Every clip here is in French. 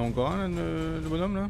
en a encore un, là, le bonhomme, là?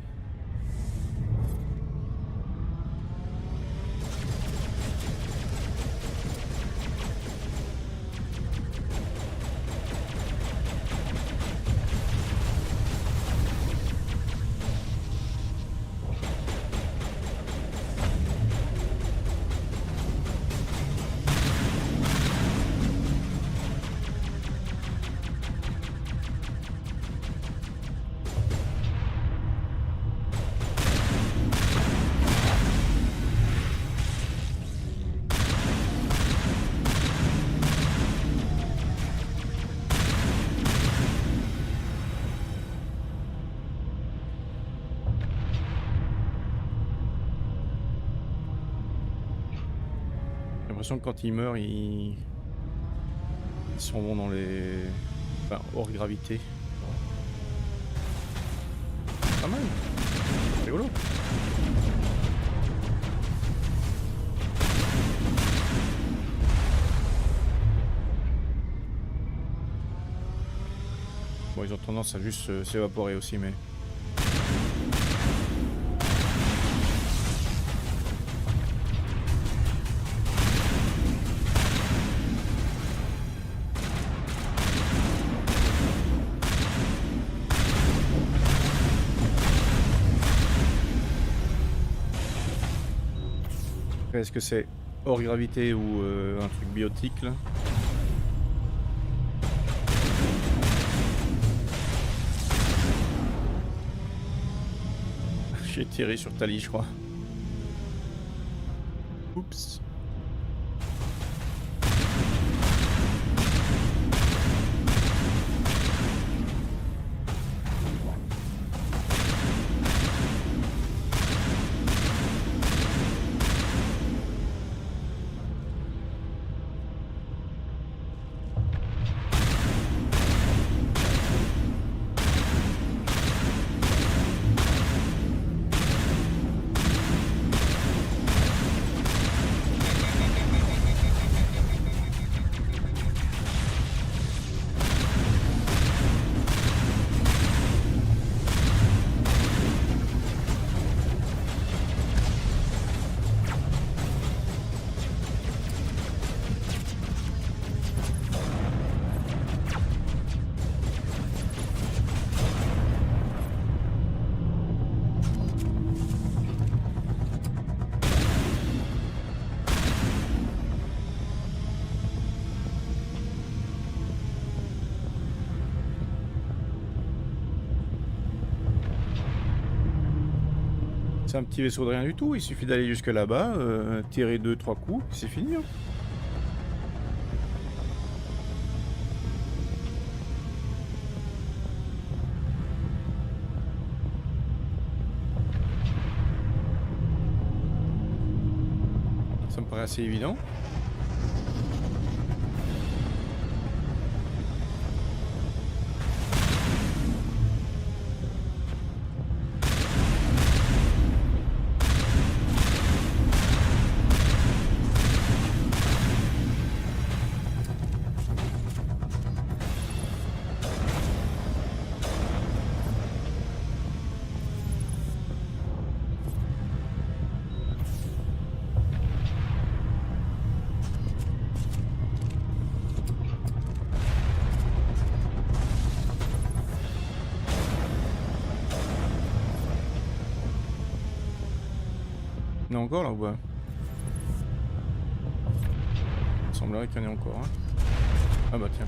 J'ai l'impression que quand ils meurent, ils s'en vont dans les... Enfin, hors gravité. Pas mal. Rigolo. Bon, ils ont tendance à juste s'évaporer aussi, mais... Est-ce que c'est hors gravité ou un truc biotique, là? J'ai tiré sur Tali, je crois. Oups. C'est un petit vaisseau de rien du tout, il suffit d'aller jusque là-bas, tirer 2-3 coups, c'est fini. Hein. Ça me paraît assez évident. Il y en a encore là ou pas? Il semblerait qu'il y en ait encore. Hein. Ah bah tiens.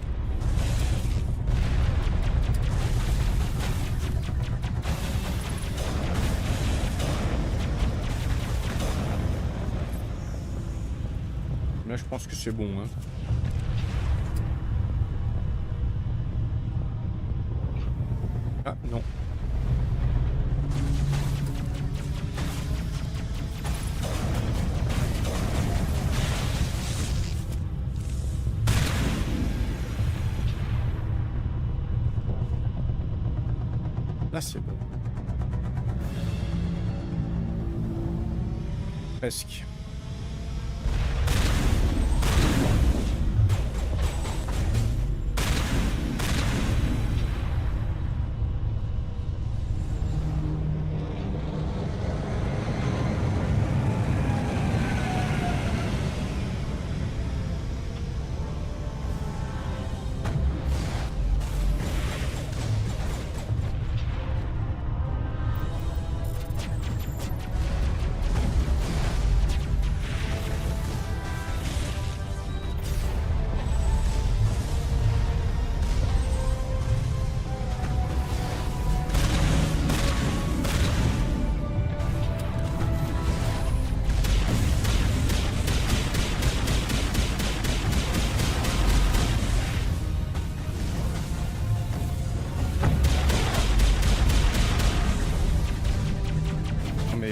Là je pense que c'est bon. Hein. Ah non. Là c'est bon. Presque.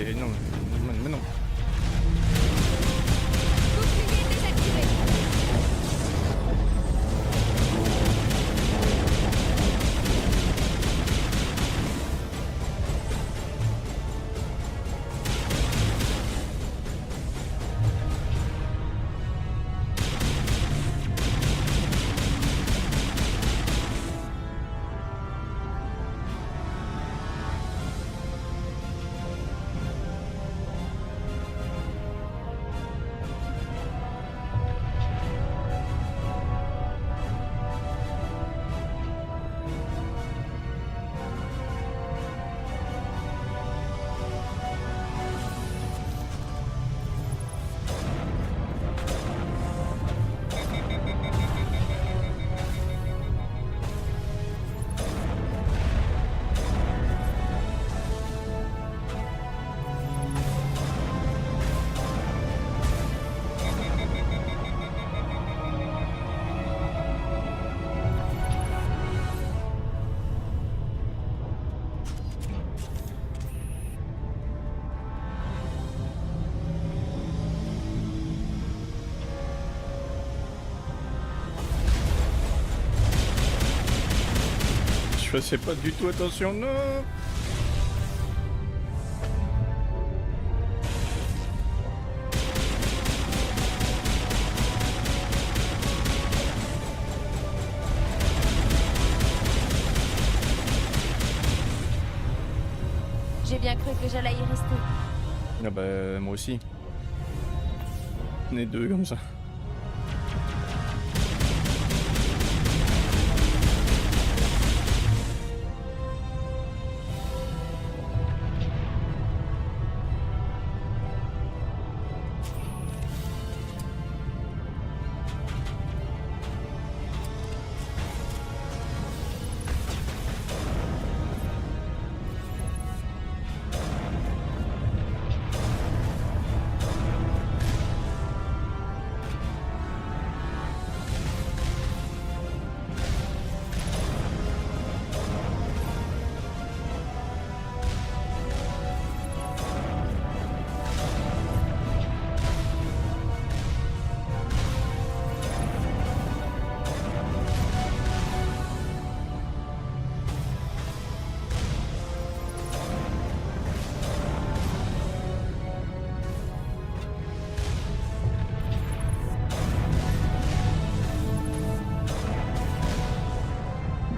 mais non, mais non. Bouclier désactivé. Je faisais pas du tout attention, non. J'ai bien cru que j'allais y rester. Ah bah moi aussi. On est deux comme ça.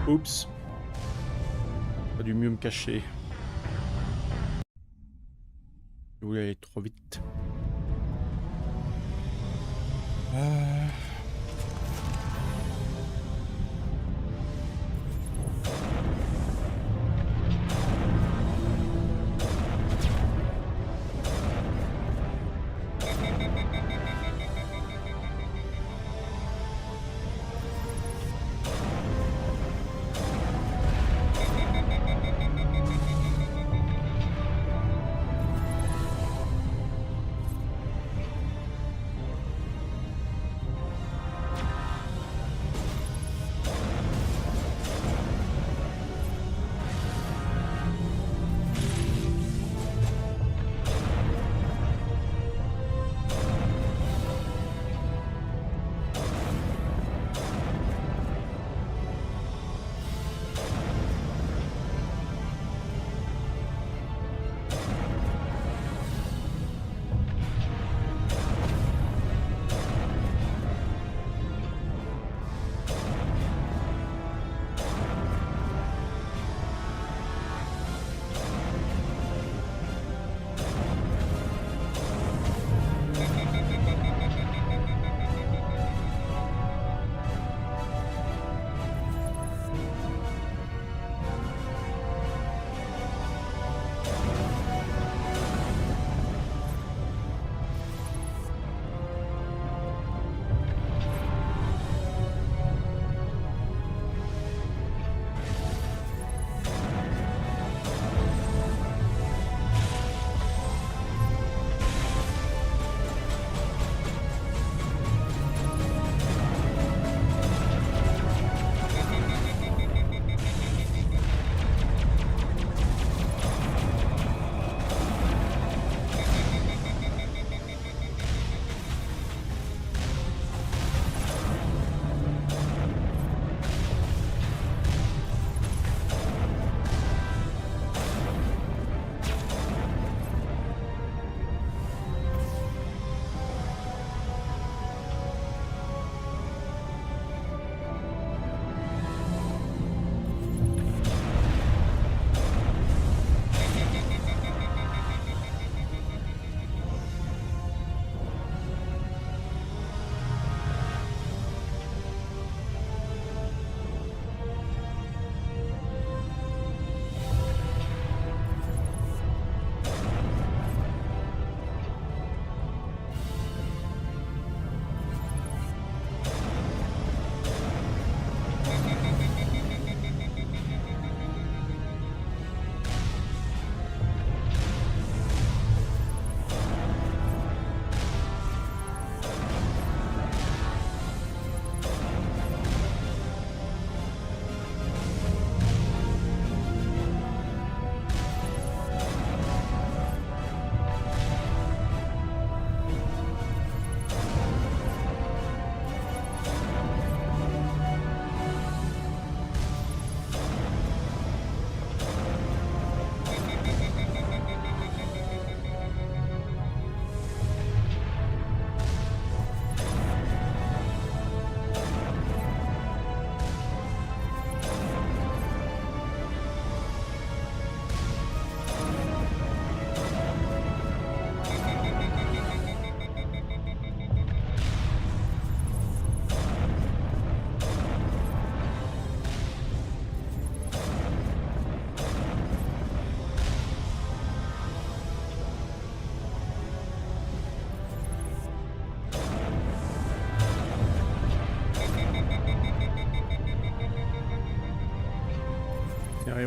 Oups. Pas dû mieux me cacher. Je voulais aller trop vite.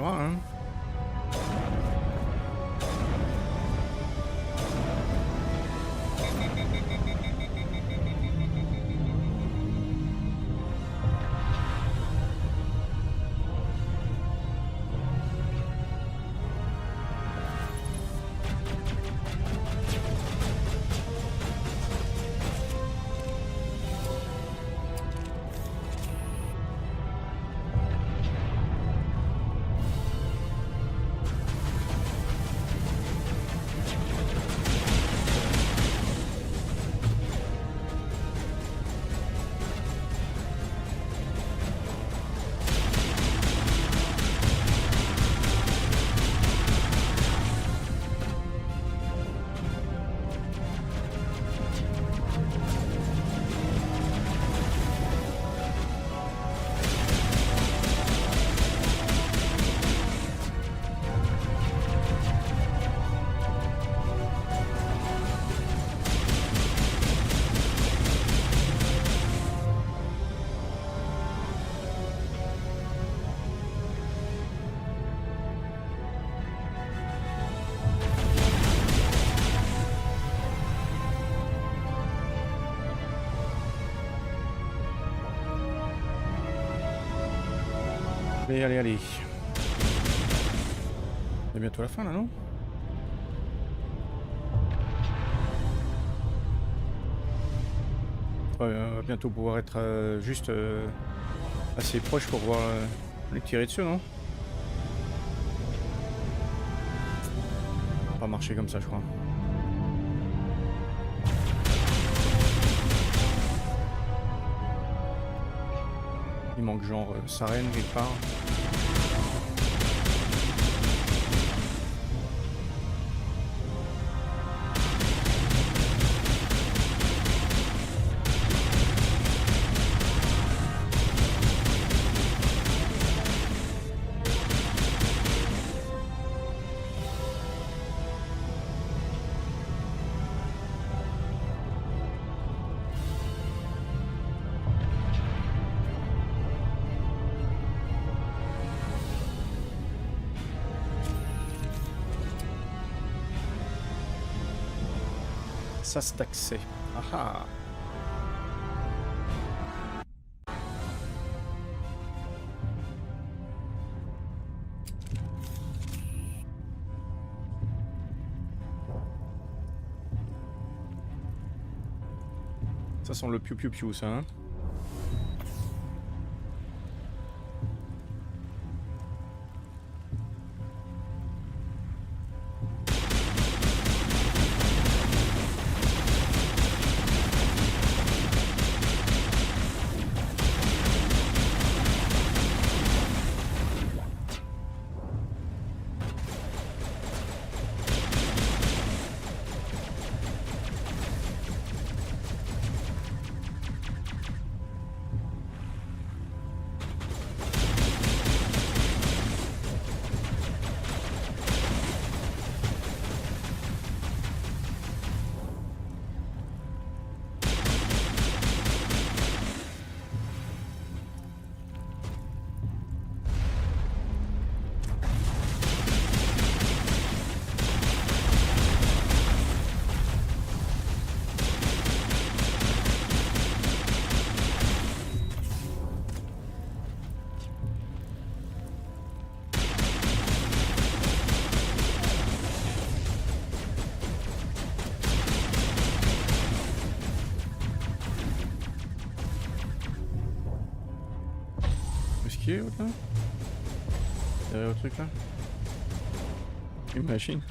verra, hein. Allez, allez, allez. C'est bientôt la fin là, non? On va bientôt pouvoir être juste assez proche pour pouvoir les tirer dessus, non? Ça va pas marcher comme ça, je crois. Il manque genre Sarène quelque part. Ça c'est accès. Ah ah. Ça sent le piou-piou-piou, ça, hein. Là. Derrière le truc là. Une machine.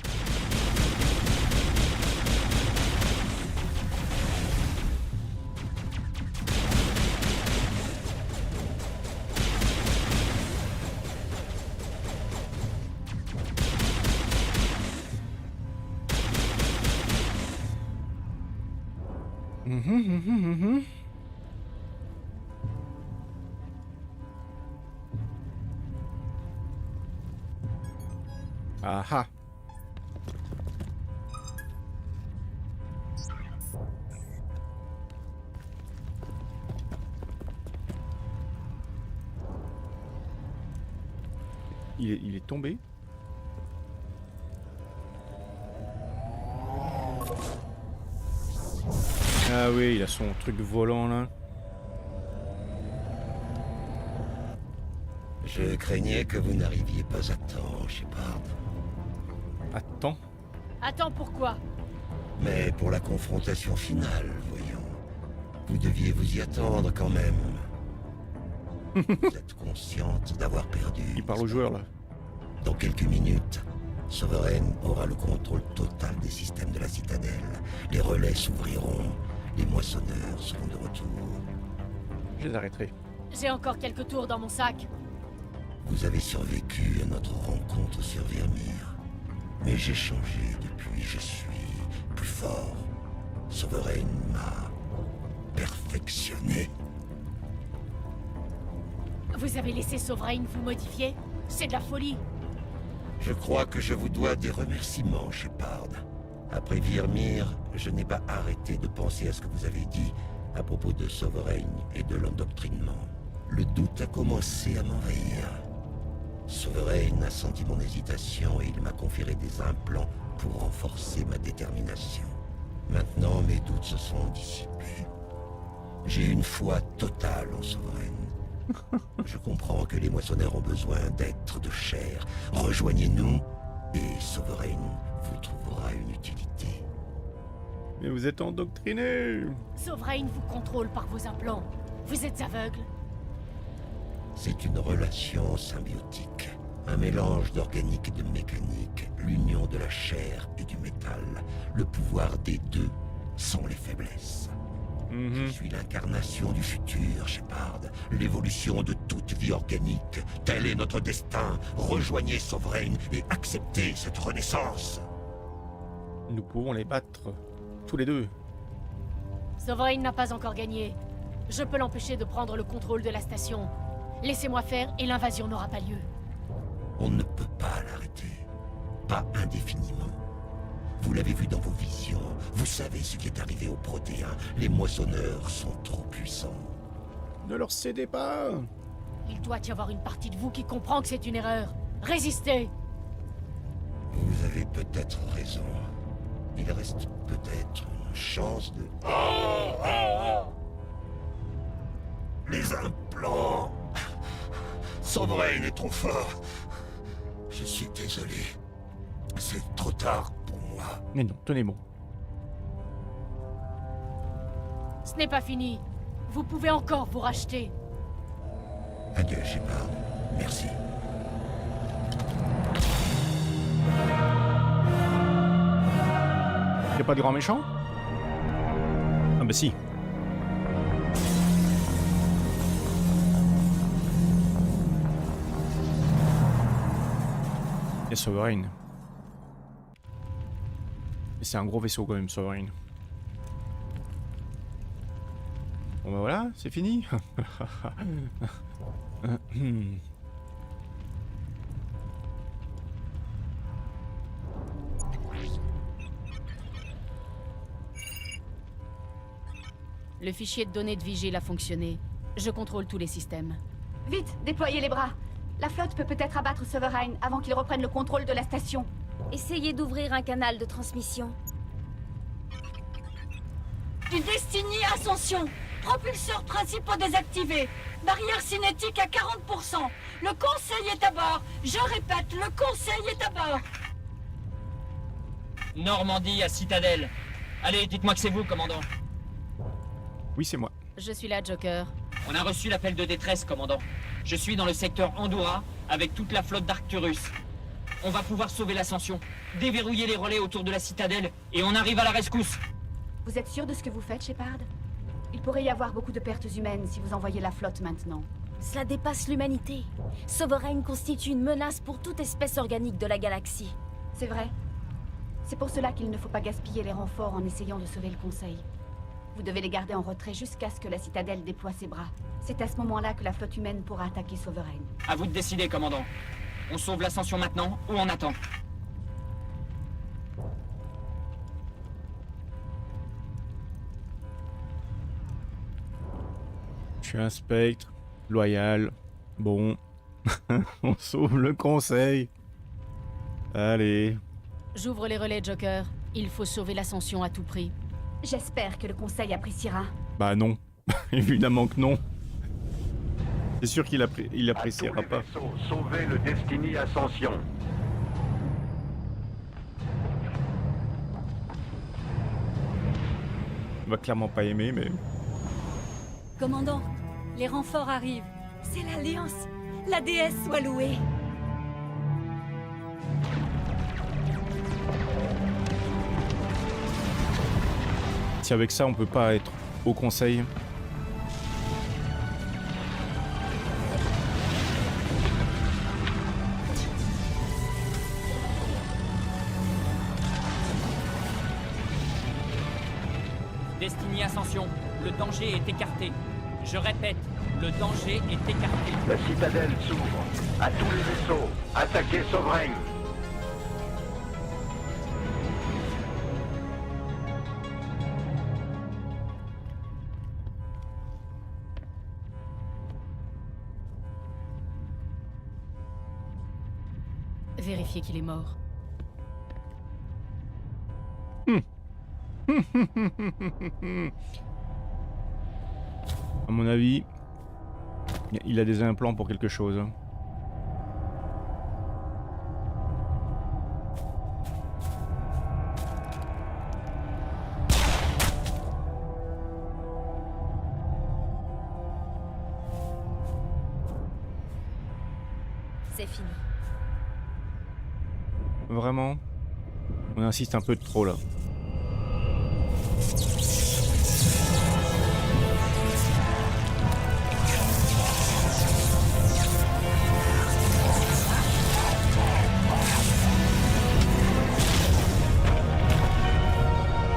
Aha. il est tombé. Ah oui, il a son truc volant là. Je craignais que vous n'arriviez pas à temps, Shepard. Attends. Attends, pourquoi? Mais pour la confrontation finale, voyons. Vous deviez vous y attendre quand même. Vous êtes consciente d'avoir perdu. Il parle aux joueurs là. Dans quelques minutes, Sovereign aura le contrôle total des systèmes de la citadelle. Les relais s'ouvriront. Les moissonneurs seront de retour. Je les arrêterai. J'ai encore quelques tours dans mon sac. Vous avez survécu à notre rencontre sur Vermeer. Mais j'ai changé depuis, je suis plus fort. Sovereign m'a perfectionné. Vous avez laissé Sovereign vous modifier? C'est de la folie. Je crois que je vous dois des remerciements, Shepard. Après Vermeer, je n'ai pas arrêté de penser à ce que vous avez dit à propos de Sovereign et de l'endoctrinement. Le doute a commencé à m'envahir. Sovereign a senti mon hésitation et il m'a conféré des implants pour renforcer ma détermination. Maintenant, mes doutes se sont dissipés. J'ai une foi totale en Sovereign. Je comprends que les moissonneurs ont besoin d'êtres de chair. Rejoignez-nous et Sovereign vous trouvera une utilité. Mais vous êtes endoctriné. Sovereign vous contrôle par vos implants. Vous êtes aveugle. C'est une relation symbiotique. Un mélange d'organique et de mécanique. L'union de la chair et du métal. Le pouvoir des deux sont les faiblesses. Je suis l'incarnation du futur, Shepard. L'évolution de toute vie organique. Tel est notre destin. Rejoignez Sovereign et acceptez cette renaissance. Nous pouvons les battre. Tous les deux. Sovereign n'a pas encore gagné. Je peux l'empêcher de prendre le contrôle de la station. Laissez-moi faire et l'invasion n'aura pas lieu. On ne peut pas l'arrêter. Pas indéfiniment. Vous l'avez vu dans vos visions. Vous savez ce qui est arrivé aux Protéens. Les moissonneurs sont trop puissants. Ne leur cédez pas. Il doit y avoir une partie de vous qui comprend que c'est une erreur. Résistez! Vous avez peut-être raison. Il reste peut-être une chance de... Les implants. Sovereign est trop fort. Je suis désolé. C'est trop tard pour moi. Mais non, tenez bon. Ce n'est pas fini. Vous pouvez encore vous racheter. Adieu, Shepard. Merci. Y'a pas de grand méchant? Ah bah si. Y'a Sovereign. Et c'est un gros vaisseau quand même, Sovereign. Bon bah voilà, c'est fini. Le fichier de données de Vigile a fonctionné. Je contrôle tous les systèmes. Vite, déployez les bras. La flotte peut peut-être abattre Sovereign avant qu'il reprenne le contrôle de la station. Essayez d'ouvrir un canal de transmission. Du Destiny Ascension. Propulseurs principaux désactivés. Barrière cinétique à 40%. Le conseil est à bord. Je répète, le conseil est à bord. Normandie à Citadelle. Allez, dites-moi que c'est vous, commandant. Oui, c'est moi. Je suis là, Joker. On a reçu l'appel de détresse, commandant. Je suis dans le secteur Andorra avec toute la flotte d'Arcturus. On va pouvoir sauver l'Ascension, déverrouiller les relais autour de la Citadelle, et on arrive à la rescousse. Vous êtes sûr de ce que vous faites, Shepard? Il pourrait y avoir beaucoup de pertes humaines si vous envoyez la flotte maintenant. Cela dépasse l'humanité. Sovereign constitue une menace pour toute espèce organique de la galaxie. C'est vrai. C'est pour cela qu'il ne faut pas gaspiller les renforts en essayant de sauver le Conseil. Vous devez les garder en retrait jusqu'à ce que la citadelle déploie ses bras. C'est à ce moment-là que la flotte humaine pourra attaquer Sovereign. À vous de décider, commandant. On sauve l'Ascension maintenant, ou on attend? Je suis un spectre, loyal, bon, On sauve le conseil. Allez. J'ouvre les relais, Joker. Il faut sauver l'Ascension à tout prix. J'espère que le Conseil appréciera. Bah non. Évidemment que non. C'est sûr qu'il appréciera pas. Sauvez le Destiny Ascension. Il va clairement pas aimer, mais... Commandant, les renforts arrivent. C'est l'Alliance. La déesse soit louée. Si avec ça on peut pas être au conseil. Destiny Ascension, le danger est écarté. Je répète, le danger est écarté. La citadelle s'ouvre. À tous les vaisseaux, attaquez Sovereign. Vérifiez qu'il est mort. À mon avis, il a des implants pour quelque chose. C'est fini. Vraiment? On insiste un peu de trop là.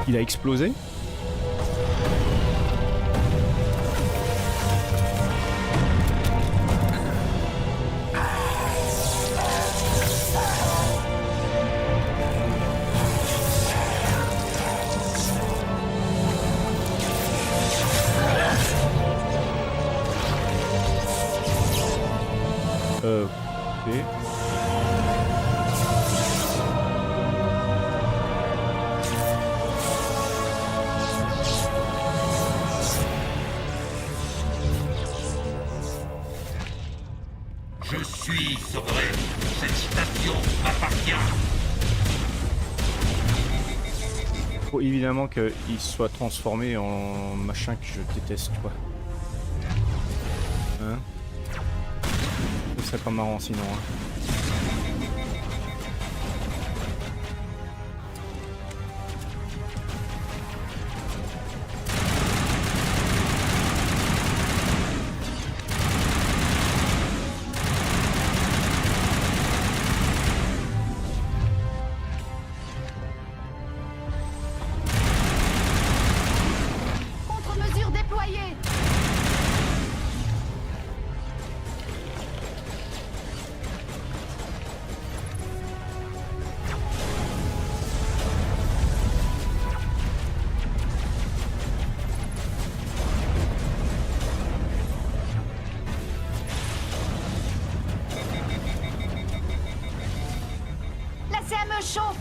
Il a explosé? Ok. Je suis souverain. Cette station m'appartient. Faut évidemment qu'il soit transformé en machin que je déteste, quoi. Hein? Ce serait pas marrant sinon. Hein. Contre-mesure déployée. La CME chauffe.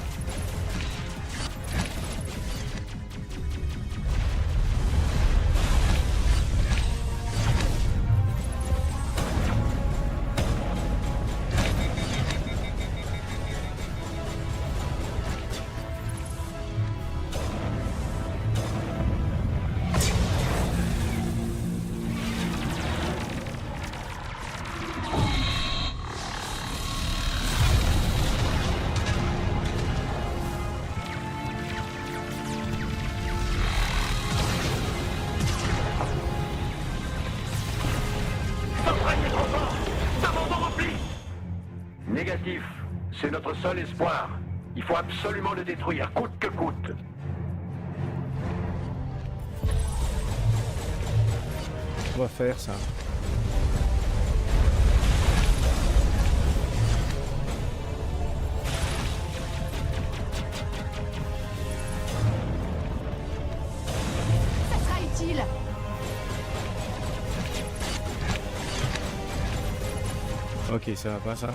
Sovereign est trop fort. Abandon rempli. Négatif. C'est notre seul espoir. Il faut absolument le détruire, coûte que coûte. On va faire ça. Ça sera utile. Ok, ça va pas ça.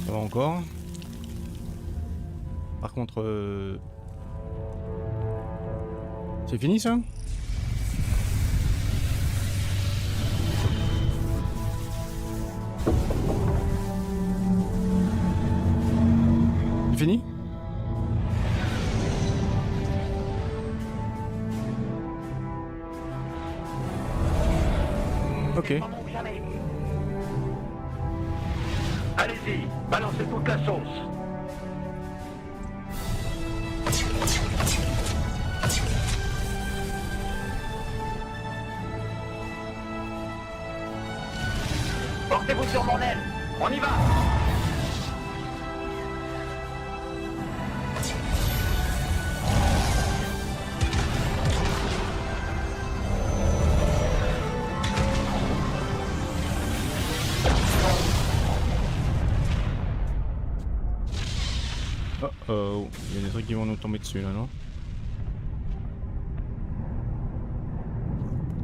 Ça va encore. Par contre, c'est fini ça? C'est fini? Ok. Allez-y, balancez toute la sauce. Portez-vous sur mon aile. On y va. Oh, il y a des trucs qui vont nous tomber dessus là, non?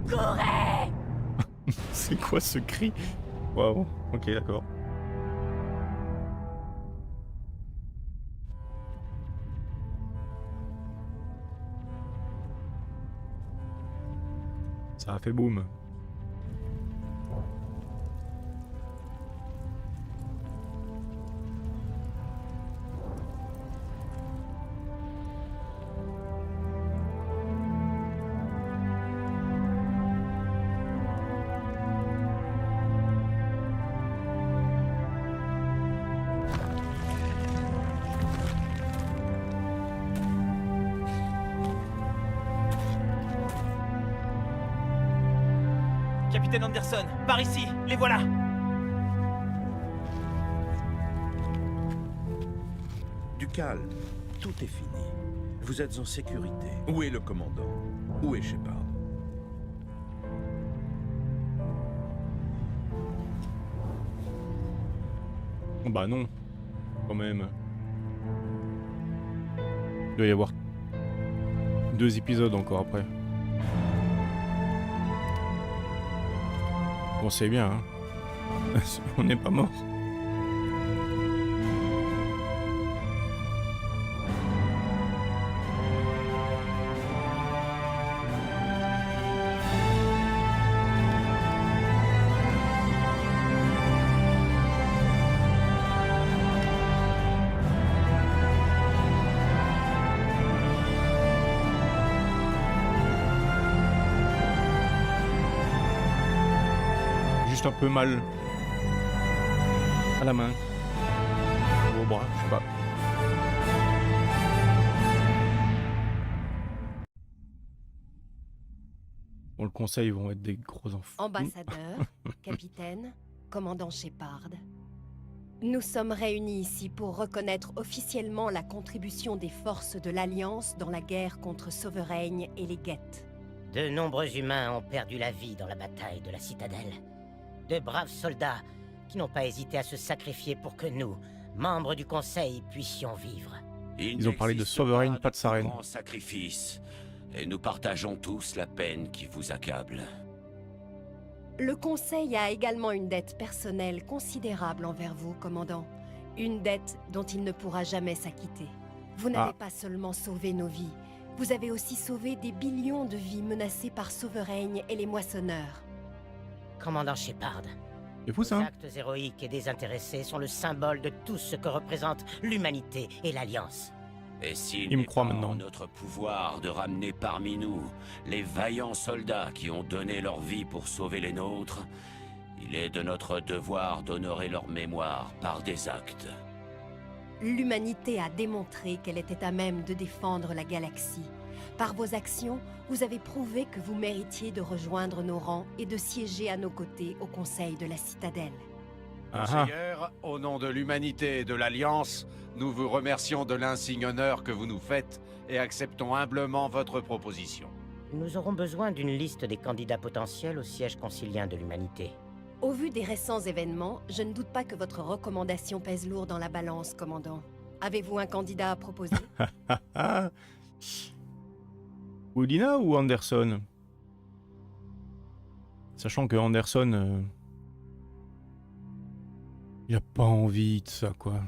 Courez! C'est quoi ce cri? Waouh, ok, d'accord. Ça a fait boum. Capitaine Anderson, par ici, les voilà. Du calme, tout est fini. Vous êtes en sécurité. Où est le commandant? Où est Shepard? Bah non, quand même. Il doit y avoir 2 épisodes encore après. Bon, c'est bien, hein. On n'est pas mort. Un peu mal à la main ou au bras, je sais pas. Bon, le conseil, ils vont être des gros enfants. Ambassadeur, capitaine, commandant Shepard, nous sommes réunis ici pour reconnaître officiellement la contribution des forces de l'Alliance dans la guerre contre Sovereign et les Geth. De nombreux humains ont perdu la vie dans la bataille de la Citadelle. De braves soldats qui n'ont pas hésité à se sacrifier pour que nous, membres du Conseil, puissions vivre. Ils ont parlé de Sovereign, pas de Sarene. Grand sacrifice, et nous partageons tous la peine qui vous accable. Le Conseil a également une dette personnelle considérable envers vous, commandant. Une dette dont il ne pourra jamais s'acquitter. Vous n'avez pas seulement sauvé nos vies, vous avez aussi sauvé des billions de vies menacées par Sovereign et les moissonneurs. Commandant Shepard, c'est fou ça, hein? Les actes héroïques et désintéressés sont le symbole de tout ce que représente l'humanité et l'Alliance. Et s'il Il me n'est croit pas maintenant. en notre pouvoir de ramener parmi nous les vaillants soldats qui ont donné leur vie pour sauver les nôtres, il est de notre devoir d'honorer leur mémoire par des actes. L'humanité a démontré qu'elle était à même de défendre la galaxie. Par vos actions, vous avez prouvé que vous méritiez de rejoindre nos rangs et de siéger à nos côtés au Conseil de la Citadelle. Conseillère, au nom de l'humanité et de l'Alliance, nous vous remercions de l'insigne honneur que vous nous faites et acceptons humblement votre proposition. Nous aurons besoin d'une liste des candidats potentiels au siège concilien de l'humanité. Au vu des récents événements, je ne doute pas que votre recommandation pèse lourd dans la balance, commandant. Avez-vous un candidat à proposer? Udina ou Anderson? Sachant que Anderson... il a pas envie de ça, quoi.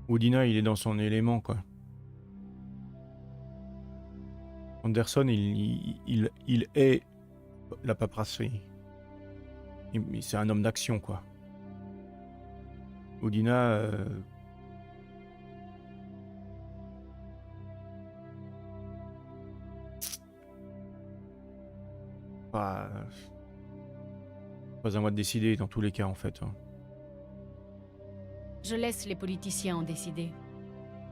Udina, il est dans son élément, quoi. Anderson, il est la paperasserie. C'est un homme d'action, quoi. Udina... pas à moi de décider dans tous les cas, en fait. Je laisse les politiciens en décider.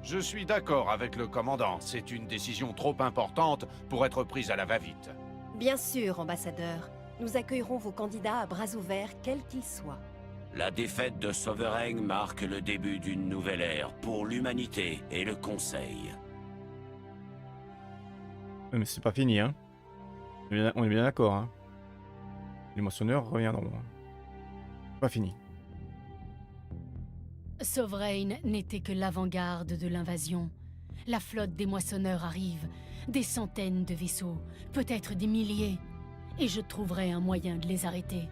Je suis d'accord avec le commandant. C'est une décision trop importante pour être prise à la va-vite. Bien sûr, ambassadeur. Nous accueillerons vos candidats à bras ouverts, quels qu'ils soient. La défaite de Sovereign marque le début d'une nouvelle ère pour l'humanité et le Conseil. Mais c'est pas fini, hein. On est bien d'accord, hein. Les moissonneurs reviendront. Pas fini. Sovereign n'était que l'avant-garde de l'invasion. La flotte des moissonneurs arrive. Des centaines de vaisseaux, peut-être des milliers. Et je trouverai un moyen de les arrêter.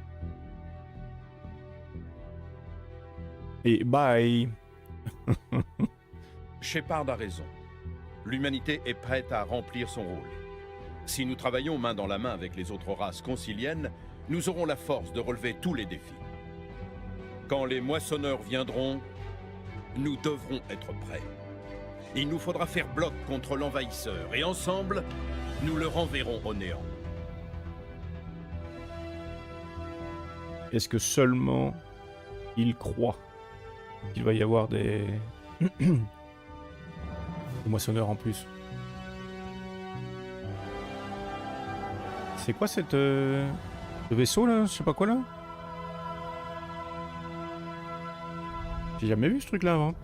Et bye. Shepard a raison. L'humanité est prête à remplir son rôle. Si nous travaillons main dans la main avec les autres races conciliennes, nous aurons la force de relever tous les défis. Quand les moissonneurs viendront, nous devrons être prêts. Il nous faudra faire bloc contre l'envahisseur, et ensemble, nous le renverrons au néant. Est-ce que seulement il croit qu'il va y avoir des... des moissonneurs en plus? C'est quoi cette... ce vaisseau là? Je sais pas quoi là? J'ai jamais vu ce truc là avant.